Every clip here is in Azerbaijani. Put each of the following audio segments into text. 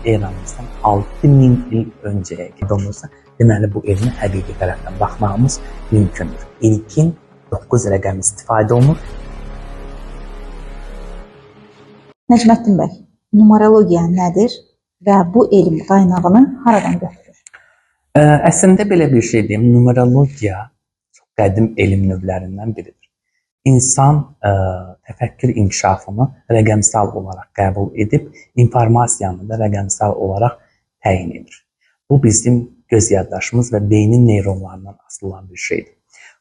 eramızdan 6000 il öncəyə gedilirsə, deməli bu elmi həqiqi tərəfdən baxmağımız mümkündür. İlkin 9 rəqəm istifadə olunur. Nəcməddin bəy, numerologiya nədir və bu elm qaynağını haradan götürür? Əslində belə bir şey deyim, numerologiya çox qədim elm növlərindən biridir. İnsan təfəkkür inkişafını rəqəmsal olaraq qəbul edib, informasiyanı da rəqəmsal olaraq təyin edir. Bu bizim göz yaddaşımız və beynin neyronlarından asılı olan bir şeydir.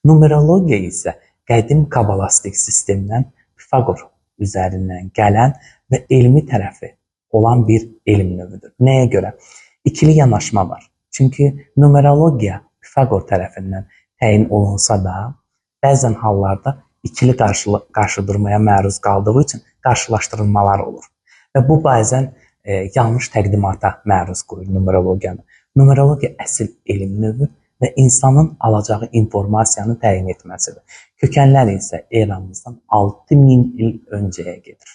Numerologiya isə qədim kabalastik sistemdən Pifaqor üzərindən gələn və elmi tərəfi olan bir elm növüdür. Nəyə görə? İkili yanaşma var. Çünki numerologiya Pifaqor tərəfindən təyin olunsa da, bəzən hallarda ikili qarşıdurmaya məruz qaldığı üçün qarşılaşdırılmalar olur. Və bu bəzən yanlış təqdimata məruz qoyur numerologiyanı. Numerologiya əsl elm növü və insanın alacağı informasiyanı təyin etməsidir. Kökənlər isə eramızdan 6000 il öncəyə gedir.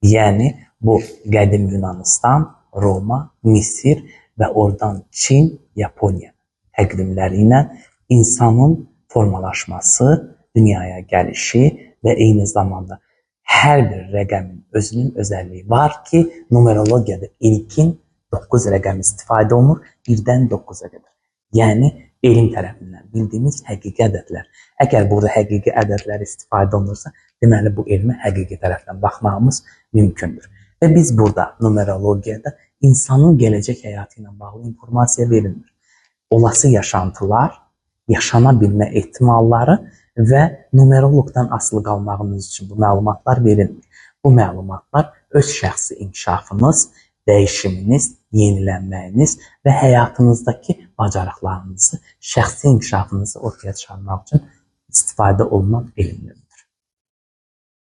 Yəni, bu qədim Yunanistan, Roma, Misir və oradan Çin, Yaponiya təqdimləri ilə insanın formalaşması, dünyaya gəlişi və eyni zamanda hər bir rəqəmin özünün özəlliyi var ki, numerologiyada ilkin 9 rəqəm istifadə olunur, 1-dən 9-a qədər. Yəni, elm tərəfindən bildiyimiz həqiqi ədədlər. Əgər burada həqiqi ədədlər istifadə olunursa, deməli bu elmi həqiqi tərəfdən baxmağımız mümkündür. Və biz burada numerologiyada insanın gələcək həyatı ilə bağlı informasiya verilmir. Olası yaşantılar, yaşana bilmə ehtimalları və numeroloqdan asılı qalmağınız üçün bu məlumatlar verilmir. Bu məlumatlar öz şəxsi inkişafınız, dəyişiminiz, yenilənməyiniz və həyatınızdakı bacarıqlarınızı, şəxsi inkişafınızı ortaya çıxarmaq üçün istifadə olunan elmdir.